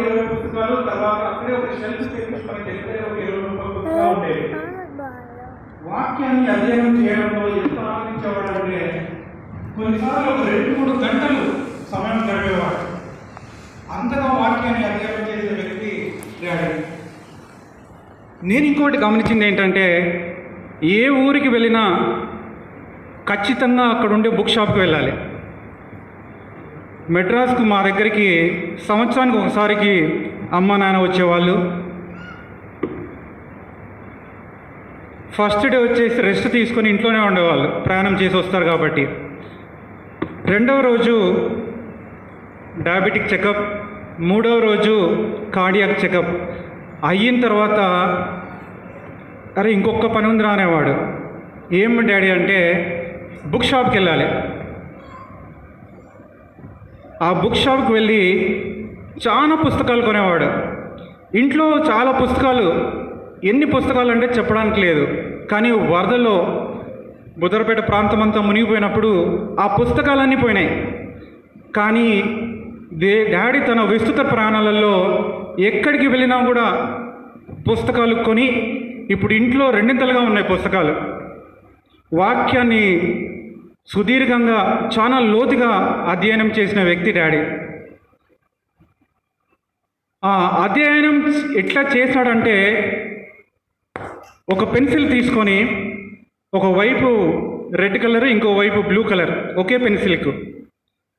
20 పుస్తకాలు, తర్వాత అక్కడే ఒక షెల్ఫ్ తెప్పించుకొని దగ్గర ఒక 20 పుస్తకాలు ఉండేవి. వాక్యాన్ని అధ్యయనం చేయడంలో ఎంత ఆనందించేవాడంటే కొన్నిసార్లు ఒక 2-3 గంటలు సమయం గడిపేవాడు. అంతగా వాక్యాన్ని అధ్యయనం చేసే వ్యక్తి డాడీ. నేను ఇంకోటి గమనించింది ఏంటంటే, ఏ ఊరికి వెళ్ళినా ఖచ్చితంగా అక్కడ ఉండే బుక్ షాప్కి వెళ్ళాలి. మెడ్రాస్కు మా దగ్గరికి సంవత్సరానికి ఒకసారికి అమ్మ నాన్న వచ్చేవాళ్ళు. ఫస్ట్ డే వచ్చేసి రెస్ట్ తీసుకొని ఇంట్లోనే ఉండేవాళ్ళు, ప్రయాణం చేసి వస్తారు కాబట్టి. రెండవ రోజు డయాబెటిక్ చెకప్, మూడవ రోజు కార్డియాక్ చెకప్ అయిన తర్వాత అరే ఇంకొక పని ఉంది రానేవాడు. ఏం డాడీ అంటే బుక్ షాప్కి వెళ్ళాలి. ఆ బుక్ షాప్కి వెళ్ళి చాలా పుస్తకాలు కొనేవాడు. ఇంట్లో చాలా పుస్తకాలు, ఎన్ని పుస్తకాలు అంటే చెప్పడానికి లేదు. కానీ వరదలో బుదరపేట ప్రాంతం అంతా మునిగిపోయినప్పుడు ఆ పుస్తకాలన్నీ పోయినాయి. కానీ డాడీ తన విస్తృత ప్రాణాలలో ఎక్కడికి వెళ్ళినా కూడా పుస్తకాలు కొని ఇప్పుడు ఇంట్లో రెండింతలుగా ఉన్నాయి పుస్తకాలు. వాక్యాన్ని సుదీర్ఘంగా చాలా లోతుగా అధ్యయనం చేసిన వ్యక్తి డాడీ. అధ్యయనం ఎట్లా చేశాడంటే, ఒక పెన్సిల్ తీసుకొని ఒకవైపు రెడ్ కలర్, ఇంకోవైపు బ్లూ కలర్, ఒకే పెన్సిల్కు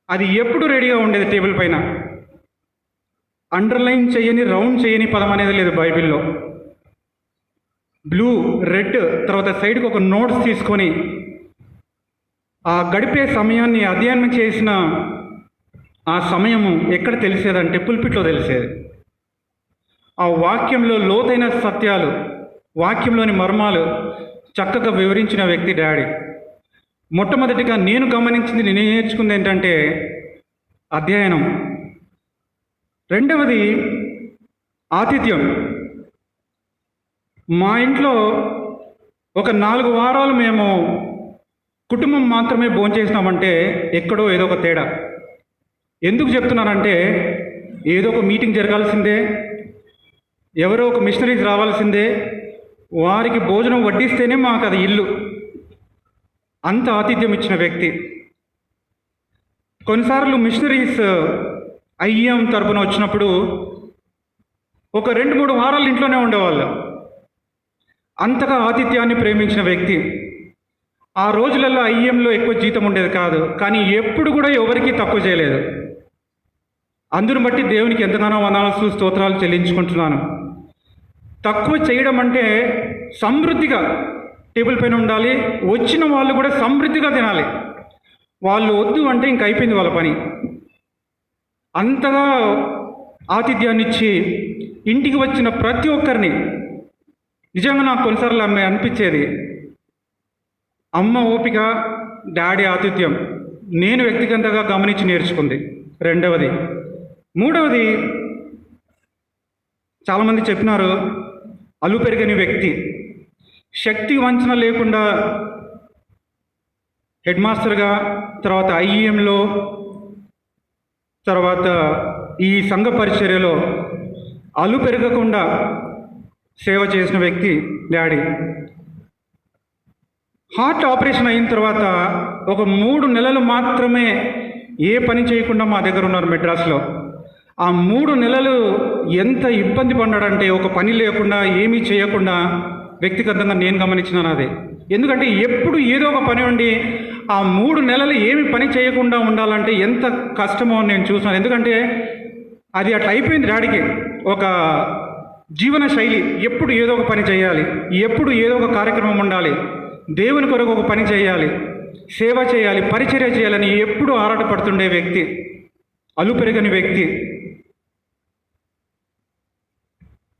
అది ఎప్పుడు రెడీగా ఉండేది టేబుల్ పైన. అండర్లైన్ చేయని, రౌండ్ చేయని పదం అనేది లేదు బైబిల్లో. బ్లూ, రెడ్, తర్వాత సైడ్కి ఒక నోట్స్ తీసుకొని ఆ గడిపే సమయాన్ని అధ్యయనం చేసిన ఆ సమయము ఎక్కడ తెలిసేదంటే పుల్పిట్లో తెలిసేది. ఆ వాక్యంలో లోతైన సత్యాలు, వాక్యంలోని మర్మాలు చక్కగా వివరించిన వ్యక్తి డాడీ. మొట్టమొదటిగా నేను గమనించింది, నేను నేర్చుకుంది ఏంటంటే అధ్యయనం. రెండవది ఆతిథ్యం. మా ఇంట్లో ఒక 4 వారాలు మేము కుటుంబం మాత్రమే భోంచేసినామంటే ఎక్కడో ఏదో ఒక తేడా. ఎందుకు చెప్తున్నానంటే, ఏదో ఒక మీటింగ్ జరగాల్సిందే, ఎవరో ఒక మిషనరీస్ రావాల్సిందే, వారికి భోజనం వడ్డిస్తేనే మాకు అది ఇల్లు. అంత ఆతిథ్యం ఇచ్చిన వ్యక్తి. కొన్నిసార్లు మిషనరీస్ ఐఎం తరపున వచ్చినప్పుడు ఒక 2-3 వారాలు ఇంట్లోనే ఉండేవాళ్ళు. అంతగా ఆతిథ్యాన్ని ప్రేమించిన వ్యక్తి. ఆ రోజులలో ఐఎంలో ఎక్కువ జీతం ఉండేది కాదు, కానీ ఎప్పుడు కూడా ఎవరికీ తక్కువ చేయలేదు. అందును బట్టి దేవునికి ఎంతగానో వందనాలు స్తోత్రాలు చెల్లించుకుంటున్నాను. తక్కువ చేయడం అంటే సమృద్ధిగా టేబుల్ పైన ఉండాలి, వచ్చిన వాళ్ళు కూడా సమృద్ధిగా తినాలి. వాళ్ళు వద్దు అంటే ఇంక అయిపోయింది వాళ్ళ పని. అంతగా ఆతిథ్యాన్ని ఇచ్చి ఇంటికి వచ్చిన ప్రతి ఒక్కరిని, నిజంగా నాకు కొన్నిసార్లు అనిపించేది, అమ్మ ఓపిక, డాడీ ఆతిథ్యం నేను వ్యక్తిగతంగా గమనించి నేర్చుకుంది. రెండవది. మూడవది, చాలామంది చెప్పినారు, అలుపెరగని వ్యక్తి. శక్తి వంచన లేకుండా హెడ్ మాస్టర్గా, తర్వాత ఐఈఎంలో, తర్వాత ఈ సంఘ పరిచర్యలో అలుపెరగకుండా సేవ చేసిన వ్యక్తి డాడీ. హార్ట్ ఆపరేషన్ అయిన తర్వాత ఒక 3 నెలలు మాత్రమే ఏ పని చేయకుండా మా దగ్గర ఉన్నారు మెడ్రాస్లో. ఆ 3 నెలలు ఎంత ఇబ్బంది పడ్డాడంటే, ఒక పని లేకుండా, ఏమీ చేయకుండా, వ్యక్తిగతంగా నేను గమనించినాను అదే. ఎందుకంటే ఎప్పుడు ఏదో ఒక పని ఉండి ఆ 3 నెలలు ఏమి పని చేయకుండా ఉండాలంటే ఎంత కష్టమో నేను చూసాను. ఎందుకంటే అది అట్లా అయిపోయింది డాడీకి. ఒక జీవన శైలి, ఎప్పుడు ఏదో ఒక పని చేయాలి, ఎప్పుడు ఏదో ఒక కార్యక్రమం ఉండాలి, దేవుని కొరకు ఒక పని చేయాలి, సేవ చేయాలి, పరిచర్య చేయాలని ఎప్పుడు ఆరాటపడుతుండే వ్యక్తి, అలుపెరగని వ్యక్తి.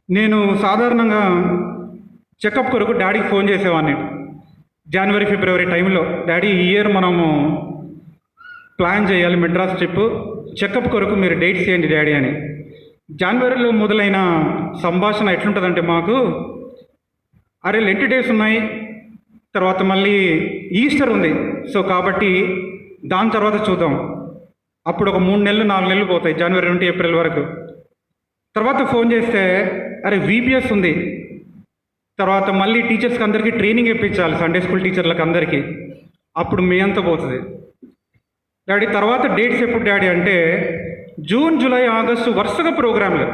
నేను సాధారణంగా చెకప్ కొరకు డాడీకి ఫోన్ చేసేవాడిని. జనవరి, ఫిబ్రవరి టైంలో, డాడీ ఈ ఇయర్ మనము ప్లాన్ చేయాలి మెడ్రాస్ ట్రిప్, చెకప్ కొరకు మీరు డేట్స్ చేయండి డాడీ అని. జనవరిలో మొదలైన సంభాషణ ఎట్లుంటుందంటే మాకు, అరే లెంట్ డేస్ ఉన్నాయి, తర్వాత మళ్ళీ ఈస్టర్ ఉంది, సో కాబట్టి దాని తర్వాత చూద్దాం. అప్పుడు ఒక 3 నెలలు 4 నెలలు పోతాయి, జనవరి నుండి ఏప్రిల్ వరకు. తర్వాత ఫోన్ చేస్తే అరే VPS ఉంది, తర్వాత మళ్ళీ టీచర్స్కి అందరికీ ట్రైనింగ్ ఇప్పించాలి, సండే స్కూల్ టీచర్లకు అందరికీ, అప్పుడు మీ అంత పోతుంది. డాడీ తర్వాత డేట్స్ ఎప్పుడు డాడీ అంటే జూన్, జూలై, ఆగస్టు వరుసగా ప్రోగ్రాంలు,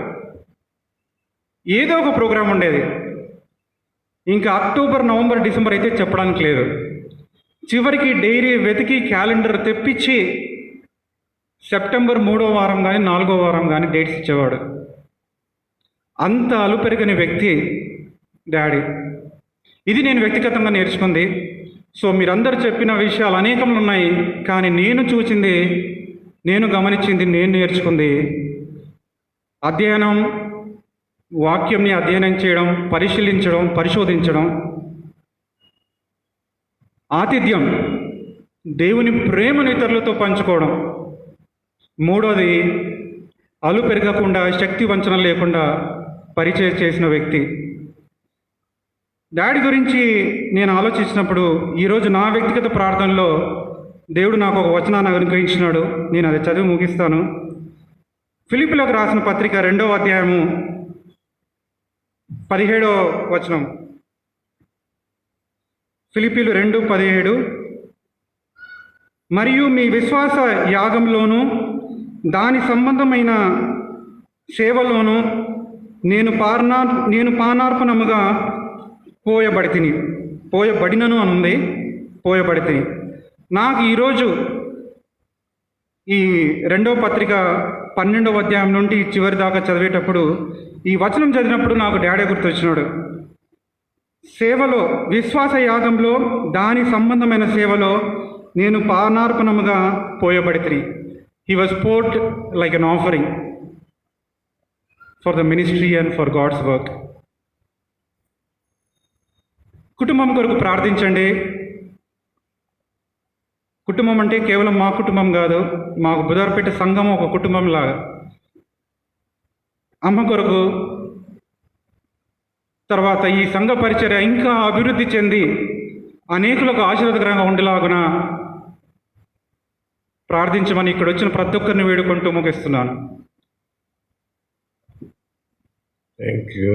ఏదో ఒక ప్రోగ్రాం ఉండేది. ఇంకా అక్టోబర్, నవంబర్, డిసెంబర్ అయితే చెప్పడానికి లేదు. చివరికి డైరీ వెతికి క్యాలెండర్ తెప్పించి సెప్టెంబర్ 3వ వారం కానీ 4వ వారం కానీ డేట్స్ ఇచ్చేవాడు. అంత అలుపెరగని వ్యక్తి డాడీ. ఇది నేను వ్యక్తిగతంగా నేర్చుకుంది. సో మీరందరూ చెప్పిన విషయాలు అనేకములు ఉన్నాయి, కానీ నేను చూసింది, నేను గమనించింది, నేను నేర్చుకుంది అధ్యయనం, వాక్యంని అధ్యయనం చేయడం, పరిశీలించడం, పరిశోధించడం, ఆతిథ్యం, దేవుని ప్రేమను ఇతరులతో పంచుకోవడం, మూడోది అలు పెరగకుండా, శక్తి వంచన లేకుండా పరిచయం చేసిన వ్యక్తి. డాడీ గురించి నేను ఆలోచించినప్పుడు ఈరోజు నా వ్యక్తిగత ప్రార్థనలో దేవుడు నాకు ఒక వచనాన్ని అనుగ్రహించినాడు. నేను అది చదివి ముగిస్తాను. ఫిలిప్పీలకు రాసిన పత్రిక 2వ అధ్యాయము 17వ వచనం. ఫిలిప్పీలు 2:17. మరియు మీ విశ్వాస యాగంలోనూ దాని సంబంధమైన సేవలోనూ నేను పానార్పణముగా పోయబడినను అనుంది, పోయబడితిని. నాకు ఈరోజు ఈ 2వ పత్రిక 12వ అధ్యాయం నుండి చివరి దాకా చదివేటప్పుడు ఈ వచనం చదివినప్పుడు నాకు డాడీ గుర్తొచ్చినాడు. సేవలో, విశ్వాస యాగంలో దాని సంబంధమైన సేవలో నేను పానార్పణముగా పోయబడితిని. He was poured like an offering for the ministry and for God's work. కుటుంబం కొరకు ప్రార్థించండి. కుటుంబం అంటే కేవలం మా కుటుంబం కాదు, మాకు బుధారపేట సంఘం ఒక కుటుంబం లాగా. అమ్మ కొరకు, తర్వాత ఈ సంఘ పరిచర్య ఇంకా అభివృద్ధి చెంది అనేకులకు ఆశీర్వాదకరంగా ఉండేలాగున ప్రార్థించమని ఇక్కడ వచ్చిన ప్రతి ఒక్కరిని వేడుకుంటూ ముగిస్తున్నాను. Thank you.